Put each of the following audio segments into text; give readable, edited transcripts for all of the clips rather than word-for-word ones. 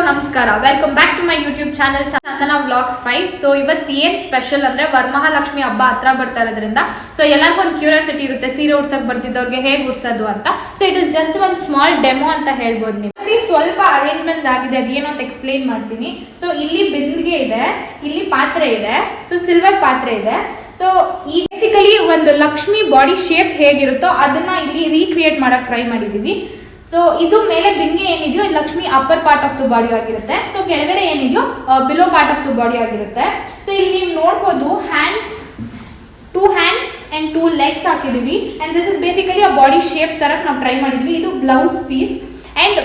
ನಮಸ್ಕಾರ, welcome back to my YouTube channel Chandana vlogs 5. So ಇವತ್ತು ಏನ್ ಸ್ಪೆಷಲ್ ಅಂದ್ರೆ ವರಮಹಾಲಕ್ಷ್ಮಿ ಹಬ್ಬ ಹತ್ರ ಬರ್ತಾ ಇರೋದ್ರಿಂದ ಸೊ ಎಲ್ಲರಿಗೂ ಒಂದು ಕ್ಯೂರಿಯಾಸಿಟಿ ಇರುತ್ತೆ ಸೀರೆ ಉಡ್ಸಕ್ ಬರ್ತಿದ್ದವ್ರಿಗೆ ಹೇಗೆ ಉಡ್ಸೋದು ಅಂತ. ಸೊ ಇಟ್ ಇಸ್ ಜಸ್ಟ್ ಒಂದು ಸ್ಮಾಲ್ ಡೆಮೋ ಅಂತ ಹೇಳ್ಬೋದು. ನೀವು ಸ್ವಲ್ಪ ಅರೇಂಜ್ಮೆಂಟ್ಸ್ ಆಗಿದೆ, ಅದೇನೋ ಅಂತ ಎಕ್ಸ್ಪ್ಲೇನ್ ಮಾಡ್ತೀನಿ. ಸೊ ಇಲ್ಲಿ ಬಿಂದಿಗೆ ಇದೆ, ಇಲ್ಲಿ ಪಾತ್ರೆ ಇದೆ, ಸೊ ಸಿಲ್ವರ್ ಪಾತ್ರೆ ಇದೆ. ಸೊ ಈ ಬೇಸಿಕಲಿ ಒಂದು ಲಕ್ಷ್ಮಿ ಬಾಡಿ ಶೇಪ್ ಹೇಗಿರುತ್ತೋ ಅದನ್ನ ಇಲ್ಲಿ ರೀಕ್ರಿಯೇಟ್ ಮಾಡಕ್ ಟ್ರೈ ಮಾಡಿದೀವಿ. ಸೊ ಇದು ಮೇಲೆ ಬಿಂದಿಗೆ ಏನಿದೆಯೋ Lakshmi upper part of the body ಆಗಿರುತ್ತೆ. ಸೊ ಕೆಳಗಡೆ ಏನಿದೆಯೋ below part of the body ಆಗಿರುತ್ತೆ. ಸೊ ಇಲ್ಲಿ ನೀವು ನೋಡ್ಬೋದು ಟೂ ಹ್ಯಾಂಡ್ಸ್ ಅಂಡ್ 2 legs ಹಾಕಿದೀವಿ. And this is basically a body shape ತರ ನಾವು ಟ್ರೈ ಮಾಡಿದ್ವಿ. ಇದು ಬ್ಲೌಸ್ ಪೀಸ್. ಅಂಡ್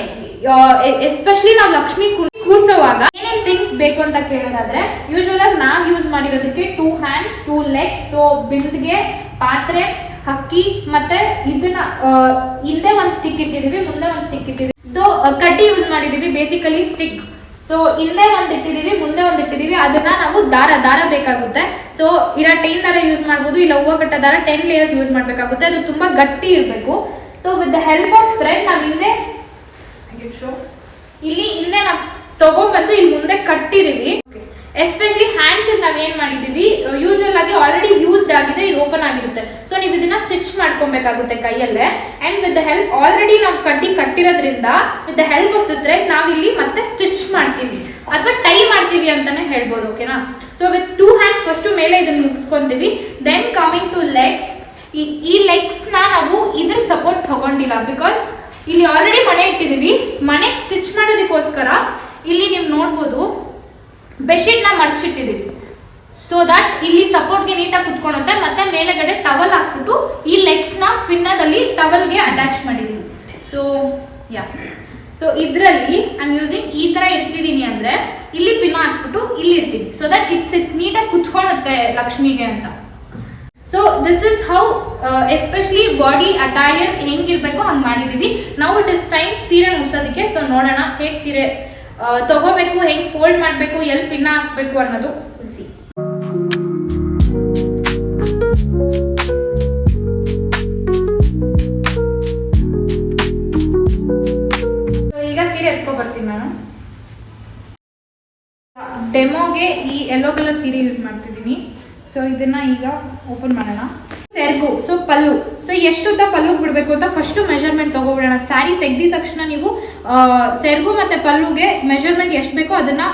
ಎಸ್ಪೆಷಲಿ ನಾವು ಲಕ್ಷ್ಮಿ ಕೂರ್ಸೋವಾಗ ಏನೇನು ಥಿಂಗ್ಸ್ ಬೇಕು ಅಂತ ಕೇಳೋದಾದ್ರೆ ಯೂಶುವಲ್ ಆಗಿ ನಾವು ಯೂಸ್ ಮಾಡಿರೋದಕ್ಕೆ 2 hands 2 legs. ಸೊ ಬಿಂದಿಗೆ, ಪಾತ್ರೆ, ಅಕ್ಕಿ ಮತ್ತೆ ಇದನ್ನ ಹಿಂದೆ ಒಂದು ಸ್ಟಿಕ್ ಇಟ್ಟಿದೀವಿ, ಮುಂದೆ ಒಂದು ಸ್ಟಿಕ್ ಇಟ್ಟಿದೀವಿ. ಸೊ ಕಡ್ಡಿ ಯೂಸ್ ಮಾಡಿದೀವಿ, ಬೇಸಿಕಲಿ ಸ್ಟಿಕ್. ಸೊ ಹಿಂದೆ ಒಂದು ಇಟ್ಟಿದೀವಿ, ಮುಂದೆ ಒಂದು ಇಟ್ಟಿದೀವಿ. ಅದನ್ನ ನಾವು ದಾರ ಬೇಕಾಗುತ್ತೆ. ಸೊ ಇಲ್ಲ ಟೈನ್ ದಾರ ಯೂಸ್ ಮಾಡ್ಬೋದು, ಇಲ್ಲ ಹೂವು ಕಟ್ಟ ದಾರ 10 layers ಯೂಸ್ ಮಾಡ್ಬೇಕಾಗುತ್ತೆ. ಅದು ತುಂಬಾ ಗಟ್ಟಿ ಇರಬೇಕು. So with the help of thread ನಾವು ಹಿಂದೆ ನಾವು ತಗೊಂಡ್ಬಂದು ಇಲ್ಲಿ ಮುಂದೆ ಕಟ್ಟಿದೀವಿ. ಎಸ್ಪೆಷಲಿ ಹ್ಯಾಂಡ್ಸ್ ನಾವೇನ್ ಮಾಡಿದೀವಿ, ಯೂಶುವಲ್ ಆಗಿ ಆಲ್ರೆಡಿ ಯೂಸ್ಡ್ ಆಗಿದೆ, ಇದು ಓಪನ್ ಆಗಿರುತ್ತೆ. ಸೊ ನೀವು ಇದನ್ನ ಸ್ಟಿಚ್ ಮಾಡ್ಕೊಬೇಕಾಗುತ್ತೆ ಕೈಯಲ್ಲೇ. And with the help already ನಾವು ಕಟ್ಟಿರೋದ್ರಿಂದ with the help of the thread ನಾವಿಲ್ಲಿ ಮತ್ತೆ ಸ್ಟಿಚ್ ಮಾಡ್ತೀವಿ ಅಥವಾ ಟೈ ಮಾಡ್ತೀವಿ ಅಂತಾನೆ ಹೇಳ್ಬೋದು. ಓಕೆನಾ? ಸೊ ವಿತ್ 2 hands ಫಸ್ಟ್ ಮೇಲೆ ಇದನ್ನ ಮುಗಿಸ್ಕೊಂತೀವಿ. Then coming to legs. ಈ ಲೆಗ್ಸ್ ನಾವು ಇದ್ರ ಸಪೋರ್ಟ್ ತಗೊಂಡಿಲ್ಲ, ಬಿಕಾಸ್ ಇಲ್ಲಿ ಆಲ್ರೆಡಿ ಮನೆ ಇಟ್ಟಿದೀವಿ. ಮನೆಗೆ ಸ್ಟಿಚ್ ಮಾಡೋದಕ್ಕೋಸ್ಕರ ಇಲ್ಲಿ ನೀವು ನೋಡ್ಬೋದು ಬೆಡ್ಶೀಟ್ ನ ಮರ್ಚಿಟ್ಟಿದೀವಿ. ಸೊ ದಟ್ ಇಲ್ಲಿ ಸಪೋರ್ಟ್ಗೆ ನೀಟಾಗಿ ಕುತ್ಕೊಳ್ಳುತ್ತೆ. ಮತ್ತೆ ಮೇಲೆಗಡೆ ಟವಲ್ ಹಾಕ್ಬಿಟ್ಟು ಈ ಲೆಗ್ಸ್ ನ ಪಿನ್ನದಲ್ಲಿ ಟವಲ್ಗೆ ಅಟ್ಯಾಚ್ ಮಾಡಿದೀವಿ. ಸೊ ಇದರಲ್ಲಿ ಐ ಆಮ್ ಯೂಸಿಂಗ್ ಈ ತರ ಇಡ್ತಿದೀನಿ ಅಂದ್ರೆ ಇಲ್ಲಿ ಪಿನ್ ಹಾಕ್ಬಿಟ್ಟು ಇಲ್ಲಿ ಇಡ್ತೀನಿ. ಸೊ ದಟ್ ಇಟ್ಸ್ ನೀಟಾಗಿ ಕುತ್ಕೊಳ್ಳುತ್ತೆ ಲಕ್ಷ್ಮಿಗೆ ಅಂತ. So this is how especially body attire ಹೆಂಗಿರ್ಬೇಕು ಹಂಗೆ ಮಾಡಿದೀವಿ. ನಾವು ಇಟ್ ಇಸ್ ಟೈಮ್ ಸೀರೆ ಮುಡ್ಸೋದಕ್ಕೆ. ಸೊ ನೋಡೋಣ ಹೇಗೆ ಸೀರೆ ತಗೋಬೇಕು, ಹೆಂಗ್ ಫೋಲ್ಡ್ ಮಾಡಬೇಕು, ಎಲ್ಲಿ ಪಿನ್ನ ಹಾಕ್ಬೇಕು ಅನ್ನೋದು ತಿಳಿಸಿ. ಈಗ ಸೀರೆ ಎತ್ಕೊ ಬರ್ತೀನಿ ನಾನು. ಡೆಮೋಗೆ ಈ ಯೆಲ್ಲೋ ಕಲರ್ ಸೀರೆ ಯೂಸ್ ಮಾಡ್ತಿದ್ದೀನಿ. ಸೊ ಇದನ್ನ ಈಗ ಓಪನ್ ಮಾಡೋಣ. ಸೆರ್ಗು, ಸೊ ಪಲ್ಲು. ಸೊ ಎಷ್ಟುದ್ದ ಪಲ್ಲು ಬಿಡಬೇಕು ಅಂತ ಫಸ್ಟ್ ಮೆಜರ್ಮೆಂಟ್ ತಗೋಬಿಡೋಣ. ಸ್ಯಾರಿ ತೆಗ್ದಿದ ತಕ್ಷಣ ನೀವು ಸೆರ್ಗು ಮತ್ತೆ ಪಲ್ಲುಗೆ ಮೆಜರ್ಮೆಂಟ್ ಎಷ್ಟು ಬೇಕೋ ಅದನ್ನ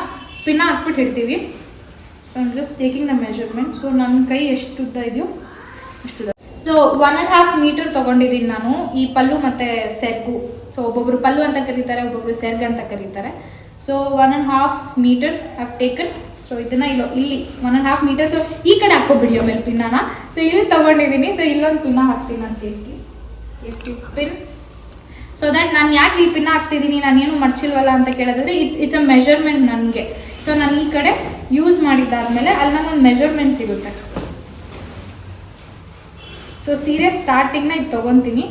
ಪಿನ್ನ ಹಾಕ್ಬಿಟ್ಟು ಇಡ್ತೀವಿ. So I am just taking the measurement. So ನನ್ನ ಕೈ ಎಷ್ಟು ಉದ್ದ ಇದೆಯೋ ಅಷ್ಟು. ಸೊ 1.5 meter ತಗೊಂಡಿದ್ದೀನಿ ನಾನು ಈ ಪಲ್ಲು ಮತ್ತೆ ಸೆರ್ಗು. ಸೊ ಒಬ್ಬೊಬ್ರು ಪಲ್ಲು ಅಂತ ಕರೀತಾರೆ, ಒಬ್ಬೊಬ್ರು ಸೆರ್ಗ್ ಅಂತ ಕರೀತಾರೆ. So 1.5 meter have taken. So ಇದನ್ನ ಇಲ್ಲಿ 1.5 meter. ಸೊ ಈ ಕಡೆ ಹಾಕೋಬಿಡಿ ಆಮೇಲೆ ಪಿನ್ನಾನ. ಸೊ ಇಲ್ಲಿ ತಗೊಂಡಿದ್ದೀನಿ. ಸೊ ಇಲ್ಲೊಂದು ಪಿನ್ನ ಹಾಕ್ತೀನಿ ನಾನು, ಸೇಫ್ಟಿ ಪಿನ್. ಸೊ ದಟ್ ನಾನು ಯಾಕೆ ಈ ಪಿನ್ನ ಹಾಕ್ತಿದ್ದೀನಿ, ನಾನೇನು ಮರ್ಚಿಲ್ವಲ್ಲ ಅಂತ ಕೇಳಿದ್ರೆ ಇಟ್ಸ್ ಅ ಮೆಜರ್ಮೆಂಟ್ ನನಗೆ. ಸೊ ನಾನು ಈ ಕಡೆ ಯೂಸ್ ಮಾಡಿದ್ದಾದ್ಮೇಲೆ ಅಲ್ಲಿ ನನಗೊಂದು ಮೆಜರ್ಮೆಂಟ್ ಸಿಗುತ್ತೆ. ಸೊ ಸೀರೆ ಸ್ಟಾರ್ಟಿಂಗ್ನ ಇದು ತಗೊತೀನಿ.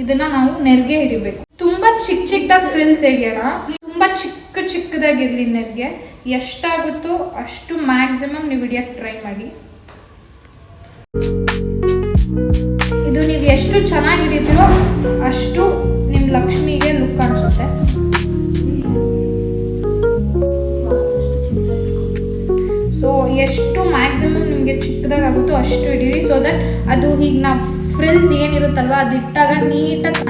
ಇದನ್ನ ನಾವು ನೆರಿಗೆ ಹಿಡಿಬೇಕು. ತುಂಬಾ ಚಿಕ್ಕದಾಗಿ ಫ್ರಿಲ್ಸ್ ಹಿಡಿಯೋಣ. ತುಂಬಾ ಚಿಕ್ಕದಾಗಿರ್ಲಿ ನೆರಿಗೆ. ಎಷ್ಟಾಗುತ್ತೋ ಅಷ್ಟು ಮ್ಯಾಕ್ಸಿಮಮ್ ನೀವು ಹಿಡಿಯಕ್ಕೆ ಟ್ರೈ ಮಾಡಿ. ಇದು ನೀವು ಎಷ್ಟು ಚೆನ್ನಾಗಿ ಹಿಡಿತೀರೋ ಅಷ್ಟು ನಿಮ್ಮ ಲಕ್ಷ್ಮಿಗೆ ಲುಕ್ ಅನ್ಸುತ್ತೆ. ಸೊ ಎಷ್ಟು ಮ್ಯಾಕ್ಸಿಮಮ್ ನಿಮಗೆ ಚಿಕ್ಕದಾಗುತ್ತೋ ಅಷ್ಟು ಹಿಡೀರಿ. ಸೊ ದಟ್ ಅದು ಹೀಗೆ ನಾವು ಫ್ರಿಲ್ಸ್ ಏನಿರುತ್ತಲ್ವ ಅದು ಇಟ್ಟಾಗ ನೀಟಾಗಿ.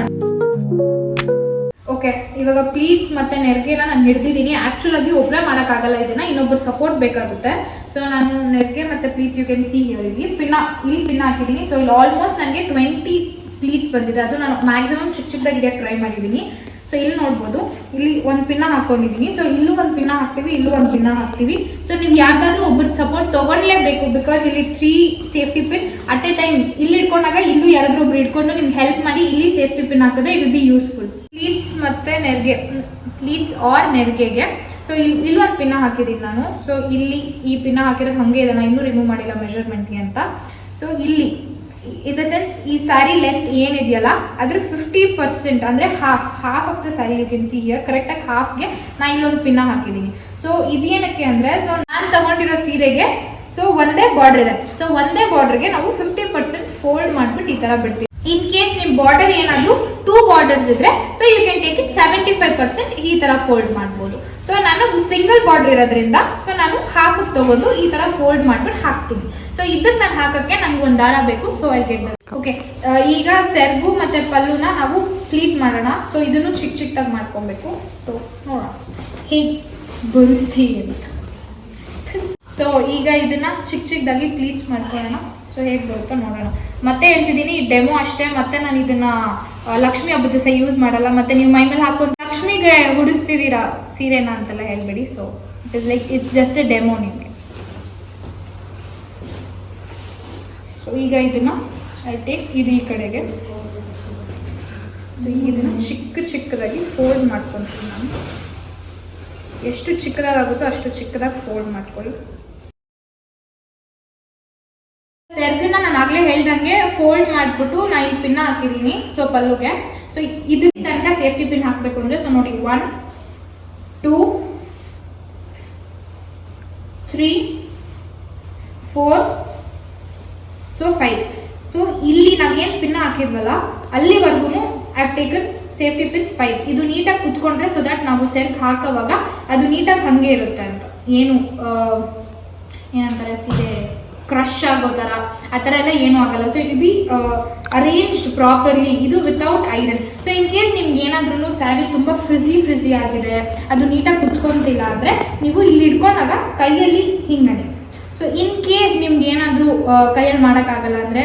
ಓಕೆ, ಇವಾಗ ಪ್ಲೀಟ್ಸ್ ಮತ್ತೆ ನೆರಿಗೆನ ನಾನು ಹಿಡ್ದಿದ್ದೀನಿ. ಆಕ್ಚುಲ್ ಆಗಿ ಒಬ್ಬರೇ ಮಾಡೋಕ್ಕಾಗಲ್ಲ, ಇದನ್ನ ಇನ್ನೊಬ್ಬರು ಸಪೋರ್ಟ್ ಬೇಕಾಗುತ್ತೆ. ಸೊ ನಾನು ನೆರಿಗೆ ಮತ್ತೆ pleats you can see here ಇಲ್ಲಿ ಪಿನ್ನ ಹಾಕಿದ್ದೀನಿ. ಸೊ ಇಲ್ಲಿ ಆಲ್ಮೋಸ್ಟ್ ನನಗೆ 20 ಪ್ಲೀಟ್ಸ್ ಬಂದಿದೆ. ಅದು ನಾನು ಮ್ಯಾಕ್ಸಿಮಮ್ ಚಿಕ್ಕದಾಗಿ ಹಿಡಿಯೋಕ್ಕೆ ಟ್ರೈ ಮಾಡಿದ್ದೀನಿ. ಸೊ ಇಲ್ಲಿ ನೋಡ್ಬೋದು, ಇಲ್ಲಿ ಒಂದು ಪಿನ್ನ ಹಾಕೊಂಡಿದ್ದೀನಿ. ಸೊ ಇಲ್ಲೂ ಒಂದು ಪಿನ್ನ ಹಾಕ್ತೀವಿ, ಇಲ್ಲೂ ಒಂದು ಪಿನ್ನ ಹಾಕ್ತೀವಿ. ಸೊ ನೀವು ಯಾವ್ದಾದ್ರು ಒಬ್ಬರು ಸಪೋರ್ಟ್ ತಗೊಳ್ಳೇಬೇಕು, ಬಿಕಾಸ್ ಇಲ್ಲಿ 3 safety pin at A time ಇಲ್ಲಿ ಇಟ್ಕೊಂಡಾಗ ಇಲ್ಲೂ ಯಾರಾದ್ರೂ ಒಬ್ರು ಇಟ್ಕೊಂಡು ನಿಮ್ಗೆ ಹೆಲ್ಪ್ ಮಾಡಿ ಇಲ್ಲಿ ಸೇಫ್ಟಿ ಪಿನ್ ಹಾಕಿದ್ರೆ it will be useful. Pleats ಮತ್ತೆ ನೆರಿಗೆ, ಪ್ಲೀಟ್ಸ್ ಆರ್ ನೆರಿಗೆಗೆ. ಸೊ ಇಲ್ಲೂ ಒಂದು ಪಿನ್ನ ಹಾಕಿದ್ದೀನಿ ನಾನು. ಸೊ ಇಲ್ಲಿ ಈ ಪಿನ್ನ ಹಾಕಿರೋದು ಹಾಗೆ ಇದೆ, ನಾನು ಇನ್ನೂ ರಿಮೂವ್ ಮಾಡಿಲ್ಲ ಮೆಜರ್ಮೆಂಟ್ಗೆ ಅಂತ. ಸೊ ಇಲ್ಲಿ ಇನ್ ದ ಸೆನ್ಸ್ ಈ ಸ್ಯಾರಿ ಲೆಂತ್ ಏನಿದೆಯಲ್ಲ ಅದ್ರ 50% ಅಂದರೆ half of the sari you can see here. ಕರೆಕ್ಟಾಗಿ ಹಾಫ್ಗೆ ನಾನು ಇಲ್ಲೊಂದು ಪಿನ್ನ ಹಾಕಿದ್ದೀನಿ. ಸೊ ಇದೇನಕ್ಕೆ ಅಂದರೆ, ಸೊ ನಾನು ತಗೊಂಡಿರೋ ಸೀರೆಗೆ ಸೊ ಒಂದೇ ಬಾರ್ಡರ್ ಇದೆ. ಸೊ ಒಂದೇ ಬಾರ್ಡರ್ಗೆ ನಾವು 50% ಫೋಲ್ಡ್ ಮಾಡಿಬಿಟ್ಟು ಈ ಥರ ಬಿಡ್ತೀವಿ. ಇನ್ ಕೇಸ್ ನಿಮ್ಮ ಬಾರ್ಡರ್ ಏನಾದರೂ 2 ಬಾರ್ಡರ್ಸ್ ಇದ್ರೆ so you can take it 75% ಈ ತರ ಫೋಲ್ಡ್ ಮಾಡ್ಬೋದು. ಸೊ ನನಗೆ ಸಿಂಗಲ್ ಬಾರ್ಡರ್ ಇರೋದ್ರಿಂದ ಸೊ ನಾನು ಹಾಫ್ ತಗೊಂಡು ಈ ತರ ಫೋಲ್ಡ್ ಮಾಡ್ಬಿಟ್ಟು ಹಾಕ್ತೀನಿ. ಸೊ ಇದಕ್ಕೆ ನಾನು ಹಾಕಕ್ಕೆ ನಂಗೆ ಒಂದು ದಾರ ಬೇಕು. So I get that. Okay, ಈಗ ಸೆರ್ಗು ಮತ್ತೆ ಪಲ್ಲುನ ನಾವು ಪ್ಲೀಟ್ ಮಾಡೋಣ. ಸೊ ಇದನ್ನು ಚಿಕ್ಕ ಚಿಕ್ಕದಾಗಿ ಮಾಡ್ಕೊಬೇಕು. ಸೊ ನೋಡೋಣ ಹೇಗೆ ಬರುತ್ತೆ ಅಂತ. ಸೊ ಈಗ ಇದನ್ನ ಚಿಕ್ಕ ಚಿಕ್ಕದಾಗಿ ಪ್ಲೀಟ್ಸ್ ಮಾಡ್ಕೊಳ್ಳೋಣ. ಸೊ ಹೇಗೆ ಬರುತ್ತೋ ನೋಡೋಣ. ಮತ್ತೆ ಹೇಳ್ತಿದ್ದೀನಿ, ಈ ಡೆಮೋ ಅಷ್ಟೇ. ಮತ್ತೆ ನಾನು ಇದನ್ನ ಲಕ್ಷ್ಮಿ ಹಬ್ಬದ ದಿವಸ ಯೂಸ್ ಮಾಡಲ್ಲ. ಮತ್ತೆ ನೀವು ಮೈ ಮೇಲೆ ಹಾಕೊಂಡು ಲಕ್ಷ್ಮಿಗೆ ಹುಡಿಸ್ತಿದ್ದೀರಾ ಸೀರೆನ ಅಂತೆಲ್ಲ ಹೇಳ್ಬೇಡಿ. So it is like it's just a demo ನಿಮಗೆ. ಸೊ ಈಗ ಇದನ್ನ ಐ ಟೇಕ್ ಇದು ಈ ಕಡೆಗೆ. ಸೊ ಇದನ್ನ ಚಿಕ್ಕ ಚಿಕ್ಕದಾಗಿ ಫೋಲ್ಡ್ ಮಾಡ್ಕೊತೀನಿ ನಾನು. ಎಷ್ಟು ಚಿಕ್ಕದಾಗುತ್ತೋ ಅಷ್ಟು ಚಿಕ್ಕದಾಗಿ ಫೋಲ್ಡ್ ಮಾಡ್ಕೊಳ್ಳಿ. ಸೆರ್ಗನ್ನ ನಾನು ಆಗ್ಲೇ ಹೇಳ್ದಂಗೆ ಫೋಲ್ಡ್ ಮಾಡ್ಬಿಟ್ಟು ನಾನು ಈ ಪಿನ್ ಹಾಕಿದ್ದೀನಿ. ಸೊ ಪಲ್ಲುಗೆ ಸೊ ಇದ್ರ ತನಕ ಸೇಫ್ಟಿ ಪಿನ್ ಹಾಕಬೇಕು ಅಂದ್ರೆ ಸೊ ನೋಡಿ 1 2 3 4 ಸೊ 5. ಸೊ ಇಲ್ಲಿ ನಾವೇನು ಪಿನ್ ಹಾಕಿದ್ವಲ್ಲ ಅಲ್ಲಿವರೆಗೂ I have taken safety pins 5. ಇದು ನೀಟಾಗಿ ಕುತ್ಕೊಂಡ್ರೆ ಸೊ ದಟ್ ನಾವು ಸೆರ್ಗ್ ಹಾಕೋವಾಗ ಅದು ನೀಟಾಗಿ ಹಾಗೆ ಇರುತ್ತೆ ಅಂತ. ಏನು ಏನಂತಾರೆ ಸೀರೆ ಕ್ರಶ್ ಆಗೋ ಥರ ಆ ಥರ ಎಲ್ಲ ಏನೂ ಆಗಲ್ಲ. So it will be arranged properly. ಇದು without iron. So in case ನಿಮ್ಗೆ ಏನಾದ್ರೂ ಸ್ಯಾರಿ ತುಂಬ ಫ್ರಿಜಿ ಆಗಿದೆ, ಅದು ನೀಟಾಗಿ ಕುತ್ಕೊಂತಿಲ್ಲ ಅಂದರೆ ನೀವು ಇಲ್ಲಿ ಇಟ್ಕೊಂಡಾಗ ಕೈಯಲ್ಲಿ ಹಿಂಗನೆ. ಸೊ ಇನ್ ಕೇಸ್ ನಿಮ್ಗೆ ಏನಾದರೂ ಕೈಯಲ್ಲಿ ಮಾಡೋಕ್ಕಾಗಲ್ಲ ಅಂದರೆ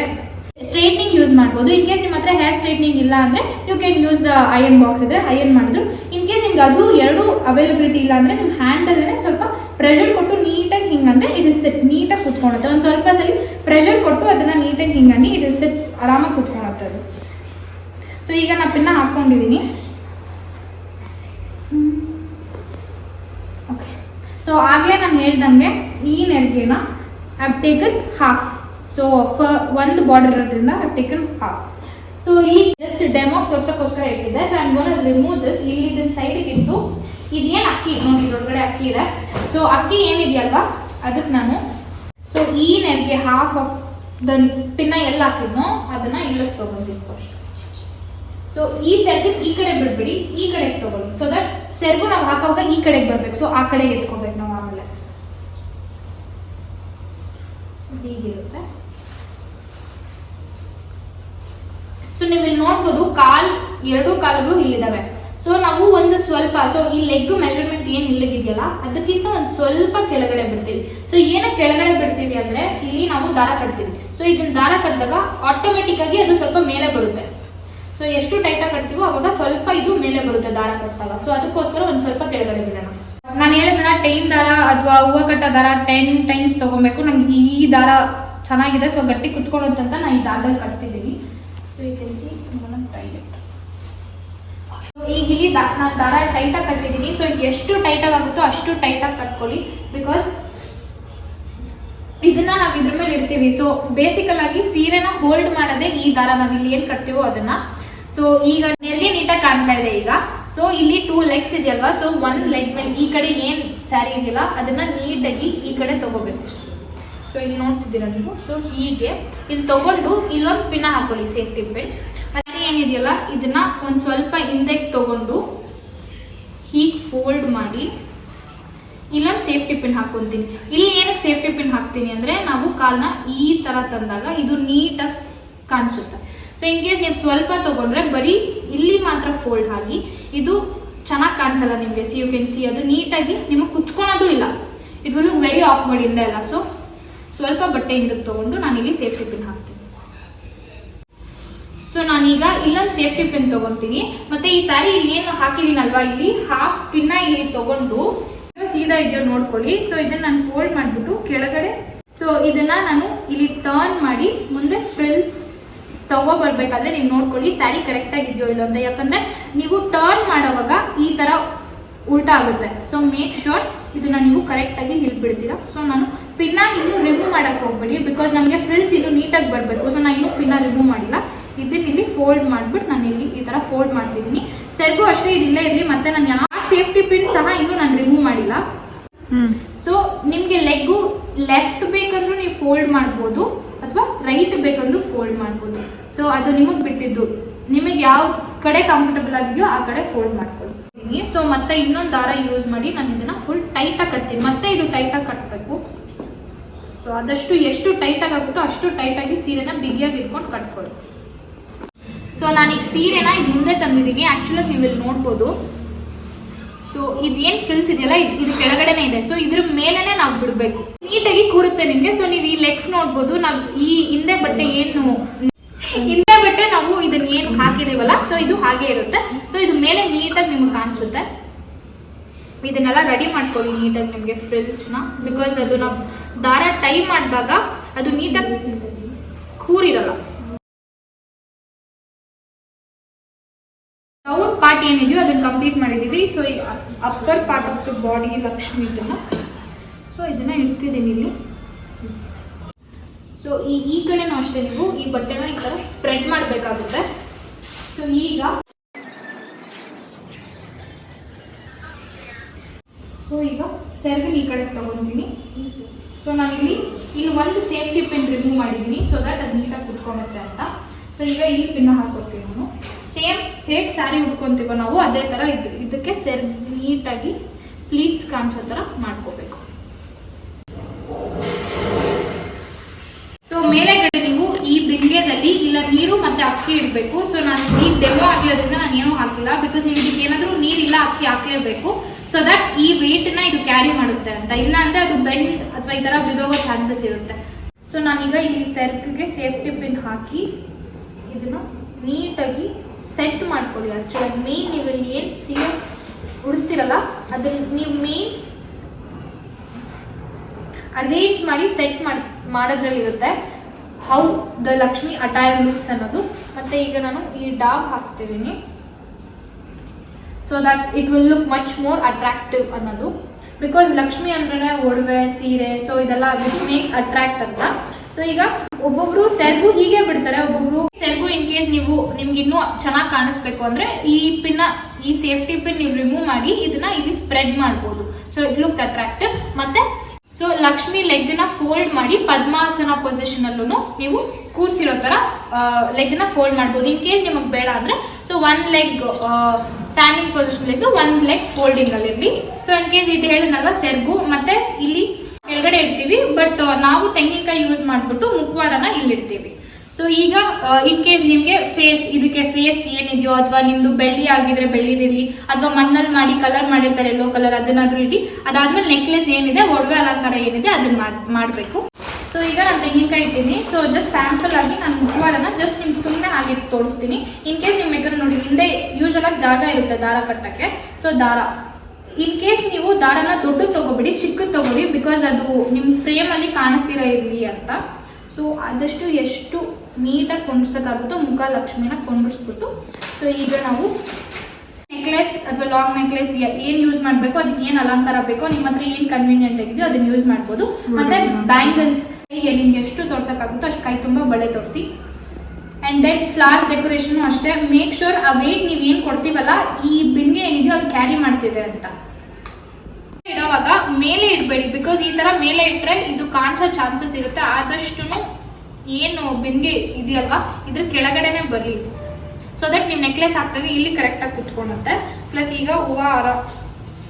ಸ್ಟ್ರೈಟ್ನಿಂಗ್ ಯೂಸ್ ಮಾಡ್ಬೋದು. ಇನ್ ಕೇಸ್ ನಿಮ್ಮ ಹತ್ರ ಹೇರ್ ಸ್ಟ್ರೈಟ್ನಿಂಗ್ ಇಲ್ಲ ಅಂದರೆ you can use the iron box ಇದೆ, ಐರನ್ ಮಾಡಿದ್ರು. ಇನ್ ಕೇಸ್ ನಿಮ್ಗೆ ಅದು ಎರಡು ಅವೈಲಬಿಲಿಟಿ ಇಲ್ಲ ಅಂದರೆ ನಿಮ್ಮ ಹ್ಯಾಂಡಲ್ಲೇ ಸ್ವಲ್ಪ ಪ್ರೆಷರ್ ಕೊಟ್ಟು ನೀಟಾಗಿ ಹಿಂಗಂದ್ರೆ ಇಟ್ ವಿಲ್ ಸೆಟ್ ನೀಟಾಗಿ ಕುತ್ಕೊಳುತ್ತೆ. ಒಂದು ಸ್ವಲ್ಪ ಸರಿ ಪ್ರೆಷರ್ ಕೊಟ್ಟು ಅದನ್ನು ನೀಟಾಗಿ ಹಿಂಗಂದು ಇಟ್ ವಿಲ್ ಸೆಟ್ ಆರಾಮಾಗಿ ಕುತ್ಕೊಳುತ್ತೆ ಅದು. ಸೊ ಈಗ ನಾನು ಪಿನ್ನ ಹಾಕ್ಕೊಂಡಿದ್ದೀನಿ. ಓಕೆ, ಸೊ ಆಗಲೇ ನಾನು ಹೇಳ್ದಂಗೆ ಈ ನೆರಿಗೆನ I have taken half. So ಒಂದು ಬಾರ್ಡರ್ ಇರೋದ್ರಿಂದ I have taken half. So ಈ ಜಸ್ಟ್ ಡೆಮೋ ತೋರ್ಸೋಕ್ಕೋಸ್ಕರ ಇಟ್ಟಿದ್ದೆ. So I am gonna remove this. ಇಲ್ಲಿ ಇದನ್ನ ಸೈಡಿಗೆ ಇಟ್ಟು ಇದೇನು ಅಕ್ಕಿ ನೋಡಿ ಇದ್ರೊಳಗಡೆ ಅಕ್ಕಿ ಇದೆ. ಸೊ ಅಕ್ಕಿ ಏನಿದೆಯಲ್ವಾ ಅದಕ್ಕೆ ನಾನು ಸೊ ಈ ನೆರಿಗೆ ಹಾಫ್ ಆಫ್ ದ ಪಿನ್ನ ಎಲ್ಲ ಹಾಕಿದ್ನೋ ಅದನ್ನ ಇಲ್ಲಕ್ಕೆ ತೊಗೊಂಡಿದ್ದು ಫಸ್ಟ್. ಸೊ ಈ ಸೆರ್ಗಿನ ಈ ಕಡೆ ಬಿಡ್ಬಿಡಿ, ಈ ಕಡೆಗೆ ತೊಗೊಳ್ಳಿ. ಸೊ ದಟ್ ಸೆರ್ಗು ನಾವು ಹಾಕೋವಾಗ ಈ ಕಡೆಗೆ ಬರ್ಬೇಕು. ಸೊ ಆ ಕಡೆಗೆ ಎತ್ಕೋಬೇಕು ನಾವು. ಆಮೇಲೆ ಹೀಗಿರುತ್ತೆ. ಸೊ ನೀವು ಇಲ್ಲಿ ನೋಡ್ಬೋದು ಎರಡು ಕಾಲುಗಳು ಇಲ್ಲಿದ್ದಾವೆ. ಸೊ ನಾವು ಒಂದು ಸ್ವಲ್ಪ ಸೊ ಈ ಲೆಗ್ ಮೆಜರ್ಮೆಂಟ್ ಏನು ಇಲ್ಲಿದೆಯಲ್ಲ ಅದಕ್ಕಿಂತ ಒಂದು ಸ್ವಲ್ಪ ಕೆಳಗಡೆ ಬಿಡ್ತೀವಿ. ಸೊ ಏನಕ್ಕೆ ಕೆಳಗಡೆ ಬಿಡ್ತೀವಿ ಅಂದ್ರೆ ಇಲ್ಲಿ ನಾವು ದಾರ ಕಟ್ತೀವಿ. ಸೊ ಇದನ್ನ ದಾರ ಕಟ್ಟಿದಾಗ ಆಟೋಮೆಟಿಕ್ ಆಗಿ ಅದು ಸ್ವಲ್ಪ ಮೇಲೆ ಬರುತ್ತೆ. ಸೊ ಎಷ್ಟು ಟೈಟಾಗಿ ಕಟ್ತೀವೋ ಅವಾಗ ಸ್ವಲ್ಪ ಇದು ಮೇಲೆ ಬರುತ್ತೆ ದಾರ ಕಟ್ಟಿದಾಗ. ಸೊ ಅದಕ್ಕೋಸ್ಕರ ಒಂದು ಸ್ವಲ್ಪ ಕೆಳಗಡೆ ಬಿಡೋಣ. ನಾನು ಹೇಳಿದ್ನ ಟೈನ್ ದಾರ ಅಥವಾ ಹೂವು ಕಟ್ಟ ದಾರ 10 ಟೈಮ್ಸ್ ತೊಗೊಬೇಕು. ನಂಗೆ ಈ ದಾರ ಚೆನ್ನಾಗಿದೆ, ಸೊ ಗಟ್ಟಿ ಕುತ್ಕೊಳ್ಳುತ್ತಂತ ನಾನು ಈ ದಾರದಲ್ಲಿ ಕಟ್ತಿದ್ದೀನಿ. So you can see try it. ಈಗ ಇಲ್ಲಿ ನಾನು ದಾರ ಟೈಟಾಗಿ ಕಟ್ಟಿದ್ದೀನಿ. ಸೊ ಇದು ಎಷ್ಟು ಟೈಟಾಗಿ ಆಗುತ್ತೋ ಅಷ್ಟು ಟೈಟಾಗಿ ಕಟ್ಕೊಳ್ಳಿ. ಬಿಕಾಸ್ ಇದನ್ನ ನಾವು ಇದ್ರ ಮೇಲೆ ಇಡ್ತೀವಿ. ಸೊ ಬೇಸಿಕಲ್ ಆಗಿ ಸೀರೆನ ಹೋಲ್ಡ್ ಮಾಡೋದೇ ಈ ದಾರ. ನಾವು ಇಲ್ಲಿ ಏನು ಕಟ್ತೀವೋ ಅದನ್ನ. ಸೊ ಈಗ ನೆರಿಗೆ ನೀಟಾಗಿ ಕಾಣ್ತಾ ಇದೆ ಈಗ. ಸೊ ಇಲ್ಲಿ 2 ಲೆಗ್ಸ್ ಇದೆಯಲ್ವಾ. ಸೊ 1 ಲೆಗ್ ಮೇಲೆ ಈ ಕಡೆ ಏನು ಸ್ಯಾರಿ ಇದೆಯಲ್ಲ ಅದನ್ನ ನೀಟಾಗಿ ಈ ಕಡೆ ತಗೋಬೇಕು. ಸೊ ಇಲ್ಲಿ ನೋಡ್ತಿದ್ದೀರಾ ನೀವು. ಸೊ ಹೀಗೆ ಇಲ್ಲಿ ತಗೊಂಡು ಇಲ್ಲೊಂದು ಪಿನ್ನ ಹಾಕೊಳ್ಳಿ, ಸೇಫ್ಟಿ ಪಿನ್. ಸ್ಯಾರಿ ಏನಿದೆಯಲ್ಲ ಇದನ್ನ ಒಂದು ಸ್ವಲ್ಪ ಹಿಂದೆಗೆ ತಗೊಂಡು ಹೀಗೆ ಫೋಲ್ಡ್ ಮಾಡಿ ಇಲ್ಲೊಂದು ಸೇಫ್ಟಿ ಪಿನ್ ಹಾಕೊಂತೀನಿ. ಇಲ್ಲಿ ಏನಕ್ಕೆ ಸೇಫ್ಟಿ ಪಿನ್ ಹಾಕ್ತೀನಿ ಅಂದರೆ ನಾವು ಕಾಲನ್ನ ಈ ಥರ ತಂದಾಗ ಇದು ನೀಟಾಗಿ ಕಾಣಿಸುತ್ತೆ. ಸೊ ಇನ್ ಕೇಸ್ ನೀವು ಸ್ವಲ್ಪ ತಗೊಂಡ್ರೆ ಬರೀ ಇಲ್ಲಿ ಮಾತ್ರ ಫೋಲ್ಡ್ ಆಗಿ ಇದು ಚೆನ್ನಾಗಿ ಕಾಣಿಸಲ್ಲ ನಿಮಗೆ. ಸಿ ಯು ಕ್ಯಾನ್ ಸಿ ಅದು ನೀಟಾಗಿ ನಿಮಗೆ ಕುತ್ಕೊಳ್ಳೋದು ಇಲ್ಲ. It will look very awkward ಇಂದ ಎಲ್ಲ. ಸೊ ಸ್ವಲ್ಪ ಬಟ್ಟೆ ಹಿಂದಕ್ಕೆ ತಗೊಂಡು ನಾನಿಲ್ಲಿ ಸೇಫ್ಟಿ ಪಿನ್ ಹಾಕ್ತೀನಿ. ಸೊ ನಾನೀಗ ಇಲ್ಲೊಂದು ಸೇಫ್ಟಿ ಪಿನ್ ತಗೊತೀನಿ. ಮತ್ತೆ ಈ ಸ್ಯಾರಿ ಇಲ್ಲಿ ಏನು ಹಾಕಿದ್ದೀನಲ್ವಾ ಇಲ್ಲಿ ಹಾಫ್ ಪಿನ್ನ ಇಲ್ಲಿ ತಗೊಂಡು ಸೀದಾ ಇದೆಯೋ ನೋಡ್ಕೊಳ್ಳಿ. ಸೊ ಇದನ್ನ ನಾನು ಫೋಲ್ಡ್ ಮಾಡಿಬಿಟ್ಟು ಕೆಳಗಡೆ ಸೊ ಇದನ್ನ ನಾನು ಇಲ್ಲಿ ಟರ್ನ್ ಮಾಡಿ ಮುಂದೆ ಫ್ರಿಲ್ಸ್ ಬರ್ಬೇಕಾದ್ರೆ ನೀವು ನೋಡ್ಕೊಳ್ಳಿ ಸ್ಯಾರಿ ಕರೆಕ್ಟಾಗಿ ಇದೆಯೋ ಇಲ್ಲ ಅಂತ. ಯಾಕಂದ್ರೆ ನೀವು ಟರ್ನ್ ಮಾಡೋವಾಗ ಈ ತರ ಉಲ್ಟಾ ಆಗುತ್ತೆ. ಸೊ ಮೇಕ್ ಶೋರ್ ಇದನ್ನ ನೀವು ಕರೆಕ್ಟಾಗಿ ಹಿಲ್ಬಿಡ್ತೀರಾ. ಸೊ ನಾನು ಪಿನ್ನ ಇನ್ನೂ ರಿಮೂವ್ ಮಾಡಕ್ಕೆ ಹೋಗ್ಬೇಡಿ. ಬಿಕಾಸ್ ನಮಗೆ ಫ್ರಿಲ್ಸ್ ಇನ್ನೂ ನೀಟಾಗಿ ಬರಬೇಕು. ಸೊ ನಾನು ಇನ್ನೂ ಪಿನ್ನ ರಿಮೂವ್ ಮಾಡಿಲ್ಲ. ಇದನ್ನ ಇಲ್ಲಿ ಫೋಲ್ಡ್ ಮಾಡಿಬಿಟ್ಟು ನಾನು ಇಲ್ಲಿ ಈ ಥರ ಫೋಲ್ಡ್ ಮಾಡ್ತಿದ್ದೀನಿ. ಸೆರ್ಗು ಅಷ್ಟೇ ಇದಿಲ್ಲೇ ಇರಲಿ. ಮತ್ತೆ ನಾನು ಯಾವ ಸೇಫ್ಟಿ ಪಿನ್ ಸಹ ಇನ್ನೂ ನಾನು ರಿಮೂವ್ ಮಾಡಿಲ್ಲ. ಸೊ ನಿಮಗೆ ಲೆಗ್ಗು ಲೆಫ್ಟ್ ಬೇಕಂದ್ರೂ ನೀವು ಫೋಲ್ಡ್ ಮಾಡ್ಬೋದು ಅಥವಾ ರೈಟ್ ಬೇಕಂದ್ರೂ ಫೋಲ್ಡ್ ಮಾಡ್ಬೋದು. ಸೊ ಅದು ನಿಮಗೆ ಬಿಟ್ಟಿದ್ದು. ನಿಮಗೆ ಯಾವ ಕಡೆ ಕಂಫರ್ಟಬಲ್ ಆಗಿದೆಯೋ ಆ ಕಡೆ ಫೋಲ್ಡ್ ಮಾಡ್ಕೊಳ್ತೀನಿ. ಸೊ ಮತ್ತೆ ಇನ್ನೊಂದು ದಾರ ಯೂಸ್ ಮಾಡಿ ನಾನು ಇದನ್ನ ಫುಲ್ ಟೈಟಾಗಿ ಕಟ್ತೀನಿ. ಮತ್ತೆ ಇದು ಟೈಟಾಗಿ ಕಟ್ಟಬೇಕು. ಸೊ ಆದಷ್ಟು ಎಷ್ಟು ಟೈಟಾಗಿ ಆಗುತ್ತೋ ಅಷ್ಟು ಟೈಟಾಗಿ ಸೀರೆನ ಬಿಗಿಯಾಗಿ ಇಟ್ಕೊಂಡು ಕಟ್ಕೊಳ್ಳಿ. ಸೊ ನಾನೀಗ ಸೀರೆನ ಇದು ಮುಂದೆ ತಂದಿದ್ದೀನಿ. ಆ್ಯಕ್ಚುಲಿ ನೀವು ಇಲ್ಲಿ ನೋಡ್ಬೋದು. ಸೊ ಇದೇನು ಫ್ರಿಲ್ಸ್ ಇದೆಯಲ್ಲ ಇದು ಕೆಳಗಡೆನೇ ಇದೆ. ಸೊ ಇದ್ರ ಮೇಲೆನೆ ನಾವು ಬಿಡಬೇಕು, ನೀಟಾಗಿ ಕೂರುತ್ತೆ ನಿಮಗೆ. ಸೊ ನೀವು ಈ ಲೆಗ್ಸ್ ನೋಡ್ಬೋದು. ನಾವು ಈ ಹಿಂದೆ ಬಟ್ಟೆ ನಾವು ಇದನ್ನ ಏನು ಹಾಕಿದೀವಲ್ಲ, ಸೊ ಇದು ಹಾಗೆ ಇರುತ್ತೆ. ಸೊ ಇದು ಮೇಲೆ ನೀಟಾಗಿ ನಿಮ್ಗೆ ಕಾಣಿಸುತ್ತೆ. ಇದನ್ನೆಲ್ಲ ರೆಡಿ ಮಾಡ್ಕೊಳ್ಳಿ ನೀಟಾಗಿ ನಿಮಗೆ ಫ್ರಿಲ್ಸ್ನ. ಬಿಕಾಸ್ ಅದು ನಾವು ದಾರ ಟೈ ಮಾಡಿದಾಗ ಅದು ನೀಟಾಗಿ ಕೂರಿರಲ್ಲ. ಡೌನ್ ಪಾರ್ಟ್ ಏನಿದೆಯೋ ಅದನ್ನ ಕಂಪ್ಲೀಟ್ ಮಾಡಿದೀವಿ. ಸೊ ಈ upper part of the body Lakshmi ಇದನ್ನ, ಸೊ ಇದನ್ನ ಇಡ್ತಿದ್ದೀನಿ ಇಲ್ಲಿ. ಸೊ ಈ ಕಡೆನೂ ಅಷ್ಟೇ ನೀವು ಈ ಬಟ್ಟೆನ ಈ ಥರ ಸ್ಪ್ರೆಡ್ ಮಾಡಬೇಕಾಗುತ್ತೆ. ಸೊ ಈಗ ಸೆರಗಿನ ಈ ಕಡೆ ತಗೊಂಡಿದ್ದೀನಿ. ಸೊ ನಾನಿಲ್ಲಿ ಒಂದು ಸೇಫ್ಟಿ ಪಿನ್ ರಿಮೂವ್ ಮಾಡಿದ್ದೀನಿ ಸೊ ದಟ್ ಅದು ನೀಟಾಗಿ ಕುತ್ಕೊಳುತ್ತೆ ಅಂತ. ಸೊ ಈಗ ಈ ಪಿನ್ನ ಹಾಕೊಡ್ತೀನಿ ನಾನು. ಸೇಮ್ ಹೇಗೆ ಸ್ಯಾರಿ ಉಟ್ಕೊತೀವೋ ನಾವು ಅದೇ ಥರ ಇದಕ್ಕೆ ನೀಟಾಗಿ ಪ್ಲೀಟ್ಸ್ ಕಾಣಿಸೋ ಥರ ಮಾಡ್ಕೋಬೇಕು. ಸೊ ಮೇಲೆಗಡೆ ನೀವು ಈ ಬಿಂದಿಗೆದಲ್ಲಿ ಇಲ್ಲ ನೀರು ಮತ್ತೆ ಅಕ್ಕಿ ಇಡಬೇಕು. ಸೊ ನಾನು ಈ ಡೆಮೋ ಆಗಿರೋದ್ರಿಂದ ನಾನು ಏನೂ ಹಾಕಿಲ್ಲ. ಬಿಕಾಸ್ ನೀವು ಇದಕ್ಕೆ ಏನಾದರೂ ನೀರಿಲ್ಲ ಅಕ್ಕಿ ಹಾಕಲೇಬೇಕು. ಸೊ ದಟ್ ಈ ವೆಯ್ಟನ್ನ ಇದು ಕ್ಯಾರಿ ಮಾಡುತ್ತೆ ಅಂತ. ಇಲ್ಲ ಅಂದರೆ ಅದು ಬೆಂಡ್ ಅಥವಾ ಈ ಥರ ಬಿದೋಗೋ ಚಾನ್ಸಸ್ ಇರುತ್ತೆ. ಸೊ ನಾನೀಗ ಇಲ್ಲಿ ಸೆರ್ಕ್ಗೆ ಸೇಫ್ಟಿ ಪಿನ್ ಹಾಕಿ ಇದನ್ನು ನೀಟಾಗಿ ಸೆಟ್ ಮಾಡ್ಕೊಳ್ಳಿ. ಆ್ಯಕ್ಚುಲಾಗಿ ಮೇನ್ ನೀವು ಇಲ್ಲಿ ಏನು ಸೀರೆ ಉಡಿಸ್ತಿರಲ್ಲ ಅದನ್ನು ನೀವು ಮೇನ್ಸ್ ಅರೇಂಜ್ ಮಾಡಿ ಸೆಟ್ ಮಾಡೋದ್ರಲ್ಲಿರುತ್ತೆ how the Lakshmi attire looks ಅನ್ನೋದು. ಮತ್ತು ಈಗ ನಾನು ಈ ಡಾಬ್ ಹಾಕ್ತಿದ್ದೀನಿ so that it will look much more attractive ಅನ್ನೋದು. ಬಿಕಾಸ್ ಲಕ್ಷ್ಮಿ ಅಂದ್ರೆ ಒಡವೆ ಸೀರೆ ಸೊ ಇದೆಲ್ಲ ವಿಚ್ ಮೇಕ್ಸ್ ಅಟ್ರಾಕ್ಟ್ ಅಂತ. ಸೊ ಈಗ ಒಬ್ಬೊಬ್ರು ಸೆರಗು ಹೀಗೆ ಬಿಡ್ತಾರೆ, ಒಬ್ಬೊಬ್ರು ಸೆರಗು ಇನ್ ಕೇಸ್ ನಿಮ್ಗೆ ಇನ್ನೂ ಚೆನ್ನಾಗಿ ಕಾಣಿಸ್ಬೇಕು ಅಂದ್ರೆ ಈ ಸೇಫ್ಟಿ ಪಿನ್ ನೀವು ರಿಮೂವ್ ಮಾಡಿ ಇದನ್ನ ಇಲ್ಲಿ ಸ್ಪ್ರೆಡ್ ಮಾಡ್ಬೋದು. So it looks attractive. ಮತ್ತೆ ಸೊ ಲಕ್ಷ್ಮಿ ಲೆಗ್ನ ಫೋಲ್ಡ್ ಮಾಡಿ ಪದ್ಮಾಸನ ಪೊಸಿಷನ್ ಅಲ್ಲೂ ನೀವು ಕೂರ್ಸಿರೋ ತರ ಲೆಗ್ನ ಫೋಲ್ಡ್ ಮಾಡ್ಬೋದು. ಇನ್ ಕೇಸ್ ನಿಮಗೆ ಬೇಡ ಅಂದ್ರೆ so one leg standing position ಇದ್ದು ಒಂದು ಲೆಗ್ ಫೋಲ್ಡಿಂಗ್ ಅಲ್ಲಿ ಇರಲಿ. ಸೊ ಇನ್ ಕೇಸ್ ಇದು ಹೇಳಿದ್ನಲ್ವ ಸೆರಗು ಮತ್ತೆ ಇಲ್ಲಿ ಕೆಳಗಡೆ ಇಡ್ತೀವಿ, ಬಟ್ ನಾವು ತೆಂಗಿನಕಾಯಿ ಯೂಸ್ ಮಾಡಿಬಿಟ್ಟು ಮುಖವಾಡನ ಇಲ್ಲಿ ಇಡ್ತೀವಿ. ಸೊ ಈಗ ಇನ್ ಕೇಸ್ ನಿಮಗೆ ಇದಕ್ಕೆ ಫೇಸ್ ಏನಿದೆಯೋ ಅಥವಾ ನಿಮ್ದು ಬೆಳ್ಳಿ ಆಗಿದ್ರೆ ಬೆಳ್ಳಿದಿರಲಿ ಅಥವಾ ಮಣ್ಣಲ್ಲಿ ಮಾಡಿ ಕಲರ್ ಮಾಡಿರ್ತಾರೆ ಎಲ್ಲೋ ಕಲರ್ ಅದನ್ನಾದ್ರೂ ಇಡಿ. ಅದಾದ್ಮೇಲೆ ನೆಕ್ಲೆಸ್ ಏನಿದೆ ಒಡವೆ ಅಲಂಕಾರ ಏನಿದೆ ಅದನ್ನ ಮಾಡಬೇಕು. ಸೊ ಈಗ ನಾನು ತೆಂಗಿನಕಾಯಿ ಇಟ್ಟಿದ್ದೀನಿ. ಸೊ ಜಸ್ಟ್ ಸ್ಯಾಂಪಲ್ ಆಗಿ ನಾನು ಮುಖವಾಡನ ಜಸ್ಟ್ ನಿಮ್ಗೆ ಸುಮ್ಮನೆ ಹಾಗೆ ತೋರಿಸ್ತೀನಿ. ಇನ್ ಕೇಸ್ ನಿಮ್ಮ ಬೇಕಾದ್ರೆ ನೋಡಿ ಹಿಂದೆ ಯೂಶಲ್ ಆಗಿ ಜಾಗ ಇರುತ್ತೆ ದಾರ ಕಟ್ಟಕ್ಕೆ. ಸೊ ದಾರ ಇನ್ ಕೇಸ್ ನೀವು ದಾರನ ದೊಡ್ಡದು ತಗೋಬಿಡಿ, ಚಿಕ್ಕದು ತಗೊಳ್ಳಿ. ಬಿಕಾಸ್ ಅದು ನಿಮ್ಮ ಫ್ರೇಮಲ್ಲಿ ಕಾಣಿಸ್ತಿರ ಇರಲಿ ಅಂತ. ಸೊ ಆದಷ್ಟು ಎಷ್ಟು ನೀಟಾಗಿ ಕೊಂಡಿಸೋಕ್ಕಾಗುತ್ತೋ ಮುಖ ಲಕ್ಷ್ಮಿನ ಕೊಂಡಿಸ್ಬಿಟ್ಟು ಸೊ ಈಗ ನಾವು ನೆಕ್ಲೆಸ್ ಅಥವಾ ಲಾಂಗ್ ನೆಕ್ಲೆಸ್ ಏನು ಯೂಸ್ ಮಾಡಬೇಕು, ಅದಕ್ಕೆ ಏನು ಅಲಂಕಾರ ಬೇಕೋ ನಿಮ್ಮ ಹತ್ರ ಏನು ಕನ್ವೀನಿಯೆಂಟ್ ಆಗಿದೆಯೋ ಅದನ್ನ ಯೂಸ್ ಮಾಡ್ಬೋದು. ಮತ್ತೆ ಬ್ಯಾಂಗಲ್ಸ್ ನಿಮ್ಗೆ ಎಷ್ಟು ತೋರ್ಸೋಕ್ಕಾಗುತ್ತೋ ಅಷ್ಟು ಕೈ ತುಂಬ ಬಳೆ ತೋರಿಸಿ. ಆ್ಯಂಡ್ ದೆನ್ ಫ್ಲವರ್ಸ್ ಡೆಕೋರೇಷನ್ ಅಷ್ಟೇ ಮೇಕ್ ಶೋರ್ ಆ ವೇಟ್ ನೀವು ಏನು ಕೊಡ್ತೀವಲ್ಲ ಈ ಬಿಂದಿಗೆ ಏನಿದೆಯೋ ಅದು ಕ್ಯಾರಿ ಮಾಡ್ತಿದೆ ಅಂತ. ಇಡೋವಾಗ ಮೇಲೆ ಇಡಬೇಡಿ, ಬಿಕಾಸ್ ಈ ಥರ ಮೇಲೆ ಇಟ್ಟರೆ ಇದು ಕಾಣಿಸೋ ಚಾನ್ಸಸ್ ಇರುತ್ತೆ. ಆದಷ್ಟು ಏನು ಬಿಂದಿಗೆ ಇದೆಯಲ್ವಾ ಇದ್ರ ಕೆಳಗಡೆನೆ ಬರಲಿ ಸೊ ದಟ್ ನೀವು ನೆಕ್ಲೆಸ್ ಹಾಕ್ತಾಗ ಇಲ್ಲಿ ಕರೆಕ್ಟಾಗಿ ಕುತ್ಕೊಳ್ಳುತ್ತೆ. ಪ್ಲಸ್ ಈಗ ಹೂವು ಹಾರ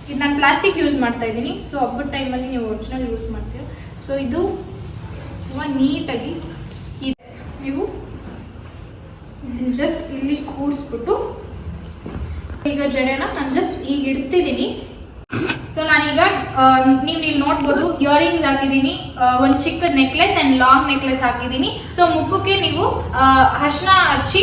ಇದು ನಾನು ಪ್ಲಾಸ್ಟಿಕ್ ಯೂಸ್ ಮಾಡ್ತಾ ಇದ್ದೀನಿ. ಸೊ ಹಬ್ಬದ ಟೈಮಲ್ಲಿ ನೀವು ಒರಿಜಿನಲ್ ಯೂಸ್ ಮಾಡ್ತೀರ. ಸೊ ಇದು ಹೂವು ನೀಟಾಗಿ ಇದೆ, ನೀವು ಜಸ್ಟ್ ಇಲ್ಲಿ ಕೂರಿಸ್ಬಿಟ್ಟು ಈಗ ಜಡೆನ ನಾನು ಜಸ್ಟ್ ಈಗ ಇಡ್ತಿದ್ದೀನಿ. ಸೊ ನಾನೀಗ ನೀವು ಇಲ್ಲಿ ನೋಡ್ಬೋದು ಇಯರಿಂಗ್ಸ್ ಹಾಕಿದ್ದೀನಿ, ಒಂದು ಚಿಕ್ಕ ನೆಕ್ಲೆಸ್ ಆ್ಯಂಡ್ ಲಾಂಗ್ ನೆಕ್ಲೆಸ್ ಹಾಕಿದ್ದೀನಿ. ಸೊ ಮುಖಕ್ಕೆ ನೀವು ಅರ್ಶಿನ ಹಚ್ಚಿ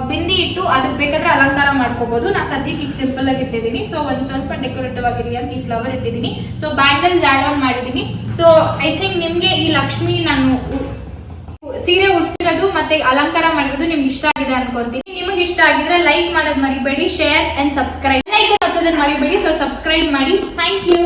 ಬಿಂದಿ ಇಟ್ಟು ಅದಕ್ಕೆ ಬೇಕಾದ್ರೆ ಅಲಂಕಾರ ಮಾಡ್ಕೋಬಹುದು. ನಾನು ಸದ್ಯಕ್ಕೆ ಈಗ ಸಿಂಪಲ್ ಆಗಿ ಇಟ್ಟಿದ್ದೀನಿ. ಸೊ ಒಂದು ಸ್ವಲ್ಪ ಡೆಕೋರೇಟಿವ್ ಆಗಿರಲಿ ಅಂತ ಈ ಫ್ಲವರ್ ಇಟ್ಟಿದ್ದೀನಿ. ಸೊ ಬ್ಯಾಂಗಲ್ಸ್ ಆ್ಯಡ್ ಆನ್ ಮಾಡಿದ್ದೀನಿ. ಸೊ ಐ ಥಿಂಕ್ ನಿಮಗೆ ಈ ಲಕ್ಷ್ಮಿ ನಾನು ಸೀರೆ ಉಡಿಸಿರೋದು ಮತ್ತೆ ಅಲಂಕಾರ ಮಾಡಿರೋದು ನಿಮ್ಗೆ ಇಷ್ಟ ಆಗಿದೆ ಅನ್ಕೊಂತೀನಿ. ನಿಮಗೆ ಇಷ್ಟ ಆಗಿದ್ರೆ ಲೈಕ್ ಮಾಡೋದು ಮರಿಬೇಡಿ, ಶೇರ್ ಅಂಡ್ ಸಬ್ಸ್ಕ್ರೈಬ್ ಲೈಕ್ ಮರಿಬೇಡಿ. ಸೊ ಸಬ್ಸ್ಕ್ರೈಬ್ ಮಾಡಿ. Thank you.